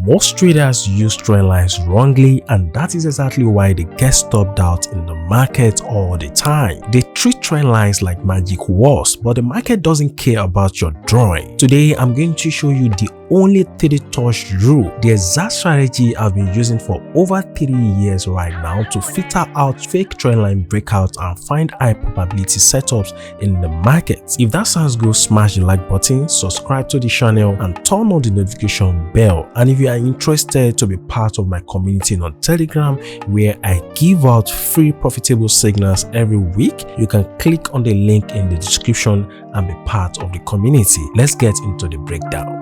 most traders use trend lines wrongly, and that is exactly why they get stopped out in the market all the time. They treat trend lines like magic words, but the market doesn't care about your drawing. Today, I'm going to show you the only 3-touch rule, the exact strategy I've been using for over 3 years right now to filter out fake trend line breakouts and find high probability setups in the market. If that sounds good, smash the like button, subscribe to the channel, and turn on the notification bell. And if you are interested to be part of my community on Telegram, where I give out free profitable signals every week, you can click on the link in the description and be part of the community. Let's get into the breakdown.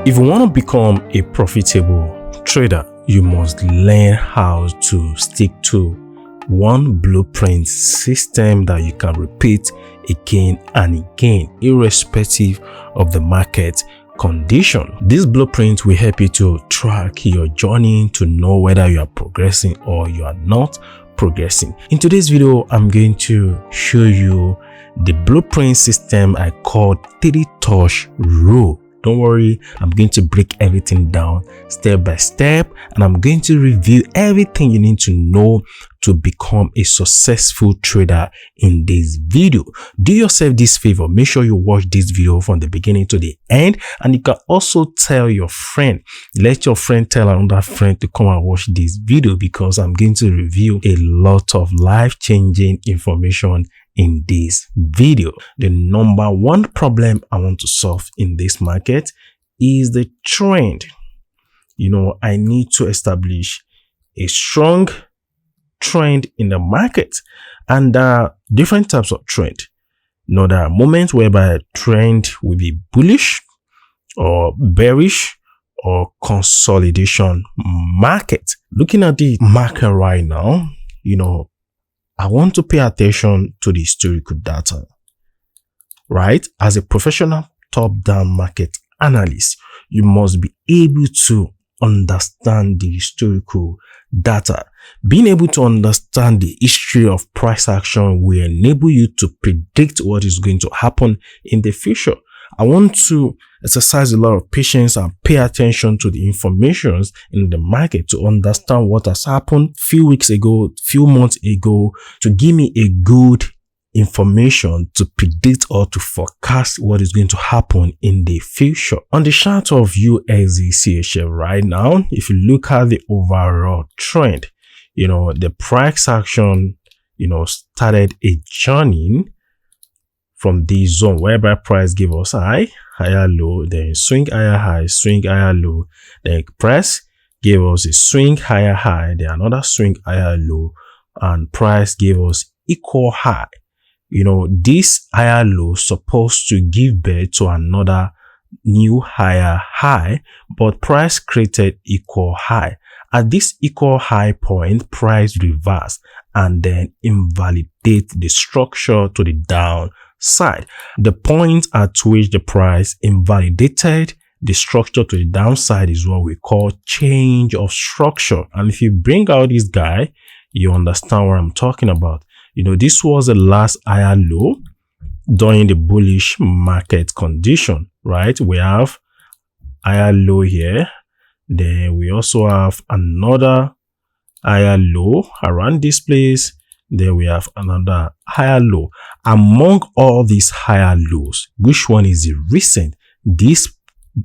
If you want to become a profitable trader, you must learn how to stick to one blueprint system that you can repeat again and again, irrespective of the market condition. This blueprint will help you to track your journey, to know whether you are progressing or you are not progressing. In today's video, I'm going to show you the blueprint system I call 3-touch rule. Don't worry, I'm going to break everything down step by step, and I'm going to review everything you need to know to become a successful trader in this video. Do yourself this favor, make sure you watch this video from the beginning to the end, and you can also tell your friend. Let your friend tell another friend to come and watch this video, because I'm going to review a lot of life-changing information in this video. The number one problem I want to solve in this market is the trend. I need to establish a strong trend in the market, and there are different types of trend. There are moments whereby a trend will be bullish or bearish or consolidation market. Looking at the market right now, I want to pay attention to the historical data, right? As a professional top-down market analyst, you must be able to understand the historical data. Being able to understand the history of price action will enable you to predict what is going to happen in the future. I want to exercise a lot of patience and pay attention to the information in the market to understand what has happened few weeks ago, few months ago, to give me a good information to predict or to forecast what is going to happen in the future. On the chart of USD CHF right now, if you look at the overall trend, the price action, started a journey from this zone whereby price give us high, higher low, then swing higher high, swing higher low, then price gave us a swing higher high, then another swing higher low, and price gave us equal high. This higher low supposed to give birth to another new higher high, but price created equal high. At this equal high point, price reversed and then invalidate the structure to the downside. The point at which the price invalidated the structure to the downside is what we call change of structure. And if you bring out this guy, you understand what I'm talking about. This was the last higher low during the bullish market condition, right? We have higher low here. Then we also have another higher low around this place. Then we have another higher low. Among all these higher lows, which one is the recent? This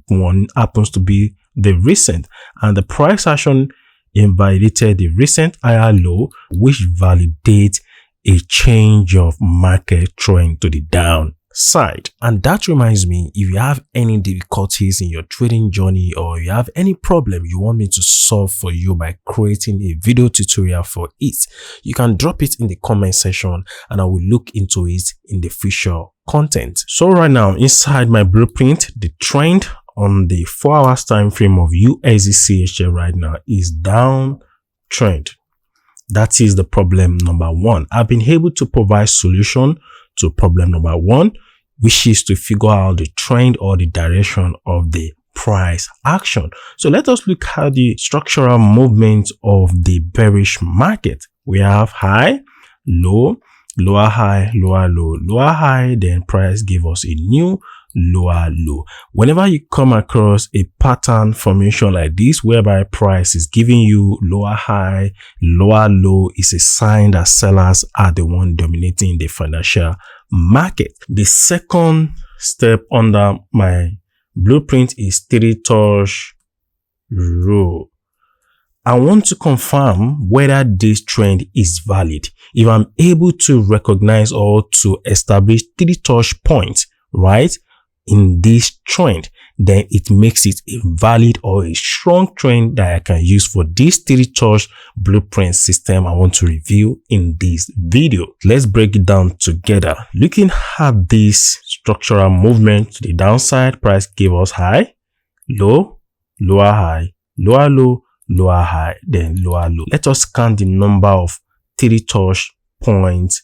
one happens to be the recent, and the price action invalidated the recent higher low, which validates a change of market trend to the downside. And that reminds me, if you have any difficulties in your trading journey, or you have any problem you want me to solve for you by creating a video tutorial for it, you can drop it in the comment section and I will look into it in the future content. So right now, inside my blueprint, the trend on the 4 hours time frame of USD CHF right now is downtrend. That is the problem number one. I've been able to provide solution to problem number one, which is to figure out the trend or the direction of the price action. So let us look at the structural movement of the bearish market. We have high, low, lower high, lower low, lower high, then price give us a new lower low. Whenever you come across a pattern formation like this, whereby price is giving you lower high, lower low, is a sign that sellers are the one dominating the financial market. The second step under my blueprint is 3-touch rule. I want to confirm whether this trend is valid. If I'm able to recognize or to establish 3 touch points, right, in this trend, then it makes it a valid or a strong trend that I can use for this 3 touch blueprint system I want to review in this video. Let's break it down together. Looking at this structural movement to the downside, price gave us high, low, lower high, lower low, lower high, then lower low. Let us count the number of 3 touch points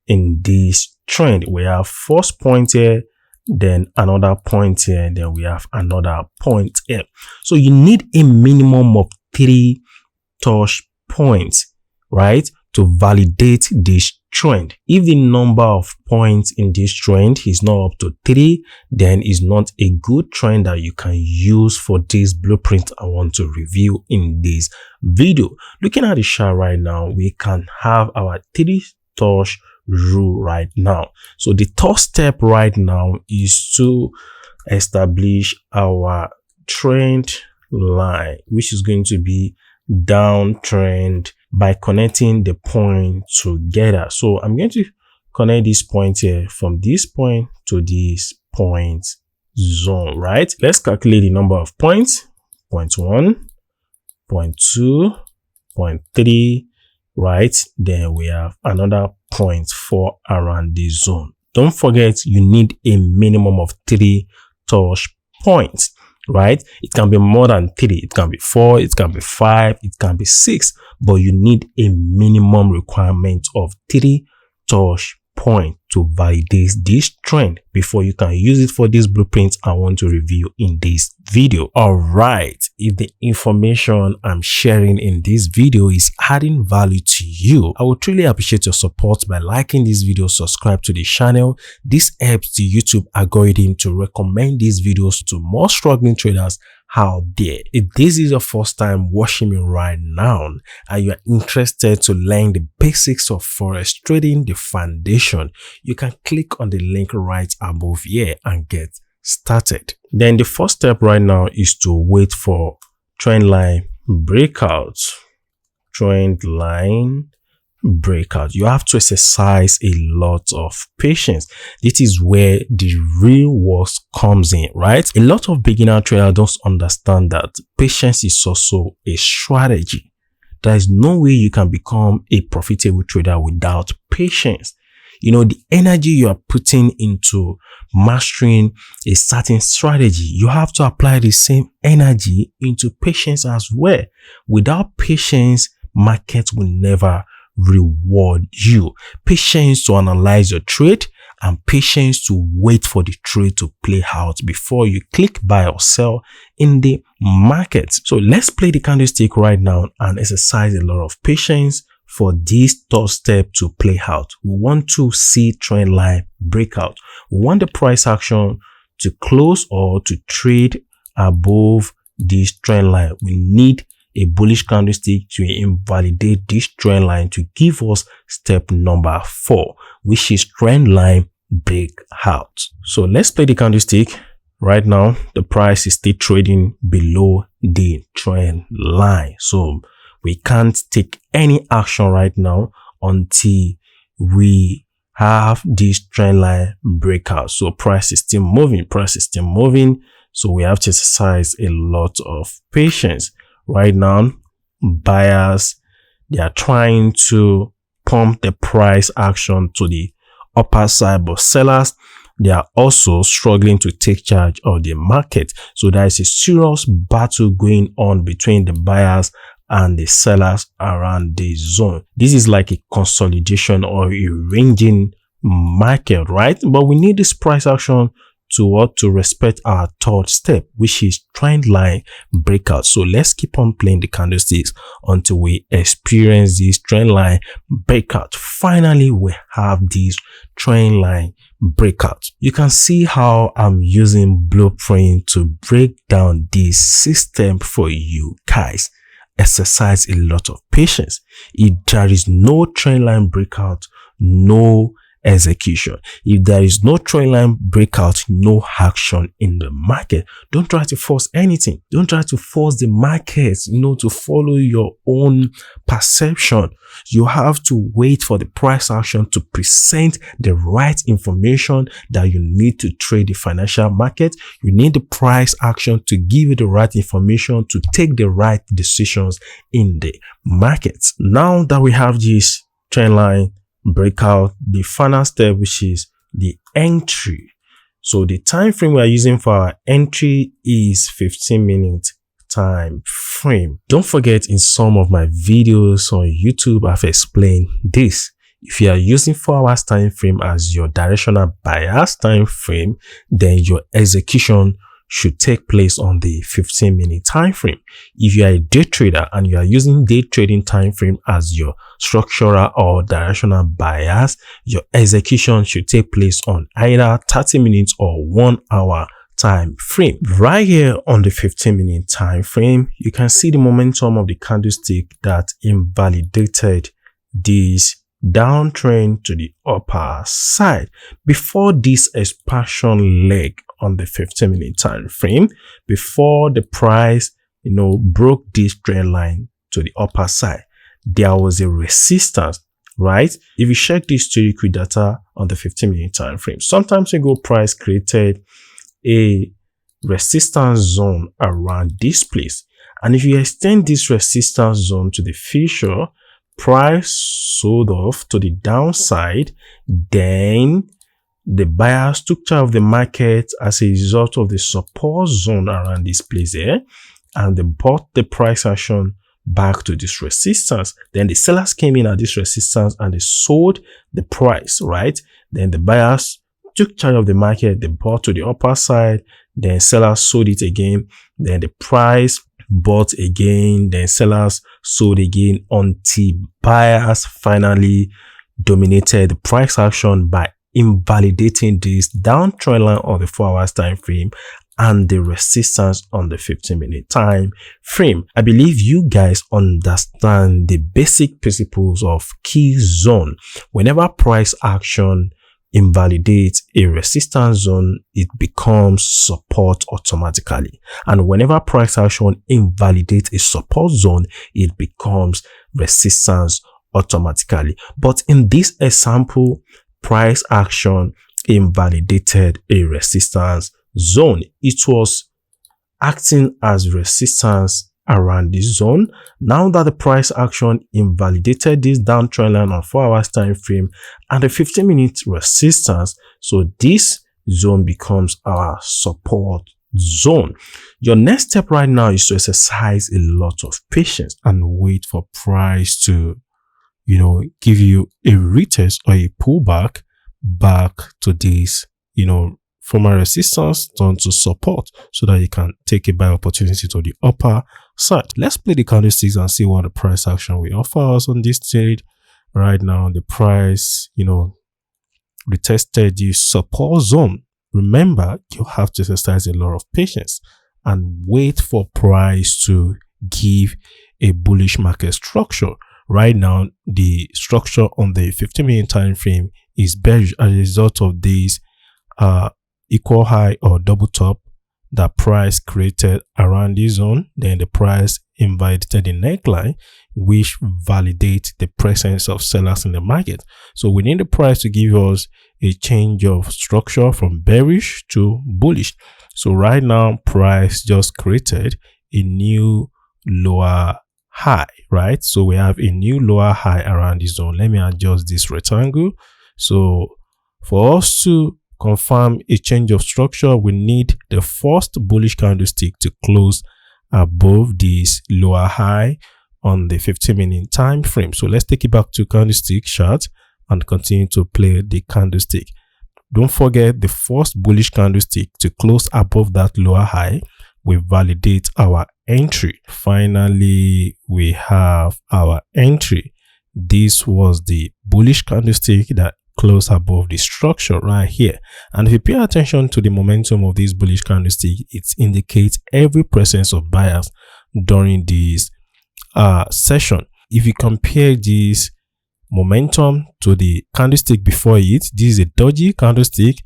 in this trend. We have first point here, then another point here, and then we have another point here. So you need a minimum of 3 touch points, right, to validate this trend. If the number of points in this trend is not up to 3, then it's not a good trend that you can use for this blueprint I want to review in this video. Looking at the chart right now, we can have our 3 touch rule right now. So the third step right now is to establish our trend line, which is going to be downtrend, by connecting the point together. So I'm going to connect this point here from this point to this point zone, right? Let's calculate the number of points. Point 1, point 2, point 3, right? Then we have another point 4 around this zone. Don't forget, you need a minimum of 3 touch points, right? It can be more than 3, it can be 4, it can be 5, it can be 6, but you need a minimum requirement of 3 touch points to validate this trend before you can use it for this blueprint I want to review in this video. All right, if the information I'm sharing in this video is adding value to you, I would truly appreciate your support by liking this video, subscribe to the channel. This helps the YouTube algorithm to recommend these videos to more struggling traders out there. If this is your first time watching me right now and you are interested to learn the basics of forex trading, the foundation, you can click on the link right above here and get started. Then the first step right now is to wait for trend line breakout. Trend line breakout. You have to exercise a lot of patience. This is where the real work comes in, right? A lot of beginner traders don't understand that patience is also a strategy. There is no way you can become a profitable trader without patience. You know, the energy you are putting into mastering a certain strategy, you have to apply the same energy into patience as well. Without patience, market will never reward you. Patience to analyze your trade and patience to wait for the trade to play out before you click buy or sell in the market. So let's play the candlestick right now and exercise a lot of patience for this third step to play out. We want to see trend line breakout. We want the price action to close or to trade above this trend line. We need a bullish candlestick to invalidate this trend line to give us step number 4, which is trend line breakout. So let's play the candlestick. Right now, the price is still trading below the trend line. So we can't take any action right now until we have this trend line breakout. So price is still moving, So we have to exercise a lot of patience. Right now, buyers, they are trying to pump the price action to the upper side, but sellers, they are also struggling to take charge of the market. So there is a serious battle going on between the buyers and the sellers around the zone. This is like a consolidation or a ranging market, right? But we need this price action to respect our third step, which is trend line breakout. So let's keep on playing the candlesticks until we experience this trend line breakout. Finally, we have this trend line breakout. You can see how I'm using blueprint to break down this system for you guys. Exercise a lot of patience. If there is no trendline breakout, no execution. If there is no trendline breakout, no action in the market. Don't try to force anything. Don't try to force the market, to follow your own perception. You have to wait for the price action to present the right information that you need to trade the financial market. You need the price action to give you the right information to take the right decisions in the markets. Now that we have this trendline breakout, the final step, which is the entry. So the time frame we are using for our entry is 15-minute time frame. Don't forget, in some of my videos on YouTube, I've explained this. If you are using 4 hours time frame as your directional bias time frame, then your execution should take place on the 15-minute time frame. If you are a day trader and you are using day trading time frame as your structural or directional bias, your execution should take place on either 30 minutes or 1 hour time frame. Right here on the 15-minute time frame, you can see the momentum of the candlestick that invalidated this downtrend to the upper side before this expansion leg on the 15-minute time frame, before the price broke this trend line to the upper side. There was a resistance, right? If you check this historical data on the 15-minute time frame, sometimes ago price created a resistance zone around this place, and if you extend this resistance zone to the future, price sold off to the downside, then the buyers took charge of the market as a result of the support zone around this place here, and they bought the price action back to this resistance. Then the sellers came in at this resistance and they sold the price, right? Then the buyers took charge of the market, they bought to the upper side, then sellers sold it again, then the price bought again, then sellers sold again, until buyers finally dominated the price action by invalidating this downtrend line on the 4 hours time frame and the resistance on the 15-minute time frame. I believe you guys understand the basic principles of key zone. Whenever price action invalidates a resistance zone, it becomes support automatically, and whenever price action invalidates a support zone, it becomes resistance automatically. But in this example, price action invalidated a resistance zone. It was acting as resistance around this zone. Now that the price action invalidated this downtrend line on 4 hours time frame and the 15-minute resistance, so this zone becomes our support zone. Your next step right now is to exercise a lot of patience and wait for price to give you a retest or a pullback back to this, from a resistance down to support, so that you can take a buy opportunity to the upper side. Let's play the candlesticks and see what the price action will offer us on this trade. Right now, the price, retested the support zone. Remember, you have to exercise a lot of patience and wait for price to give a bullish market structure. Right now, the structure on the 15-minute time frame is bearish as a result of this equal high or double top that price created around this zone. Then the price invalidated the neckline, which validates the presence of sellers in the market. So we need the price to give us a change of structure from bearish to bullish. So right now, price just created a new lower high, right? So we have a new lower high around this zone. Let me adjust this rectangle. So for us to confirm a change of structure, we need the first bullish candlestick to close above this lower high on the 15-minute time frame. So let's take it back to candlestick chart and continue to play the candlestick. Don't forget, the first bullish candlestick to close above that lower high will validate our entry. Finally, we have our entry. This was the bullish candlestick that close above the structure right here. And if you pay attention to the momentum of this bullish candlestick, it indicates every presence of buyers during this session. If you compare this momentum to the candlestick before it, this is a doji candlestick.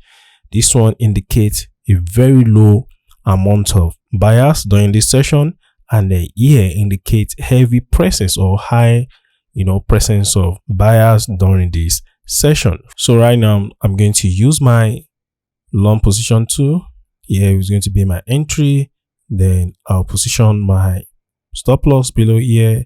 This one indicates a very low amount of buyers during this session, and then here indicates heavy presence or high presence of buyers during this session. So right now I'm going to use my long position tool. Here is going to be my entry, then I'll position my stop loss below here,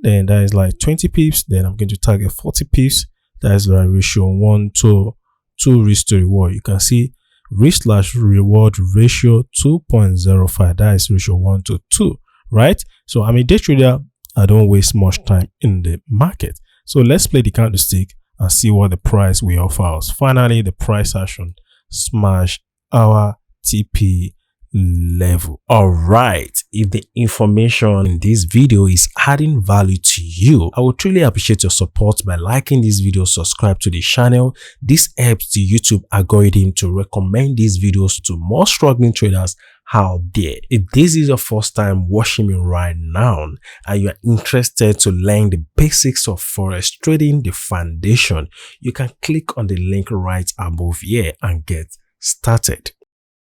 then that is like 20 pips, then I'm going to target 40 pips. That is like ratio 1 to 2 risk to reward. You can see risk/reward ratio 2.05. that is ratio 1 to 2, right? So I'm a day trader. I don't waste much time in the market. So let's play the candlestick and see what the price will offer us. Finally, the price action smashed our TP level. All right, if the information in this video is adding value to you, I would truly appreciate your support by liking this video, subscribe to the channel. This helps the YouTube algorithm to recommend these videos to more struggling traders out there. If this is your first time watching me right now and you are interested to learn the basics of forex trading, the foundation, you can click on the link right above here and get started.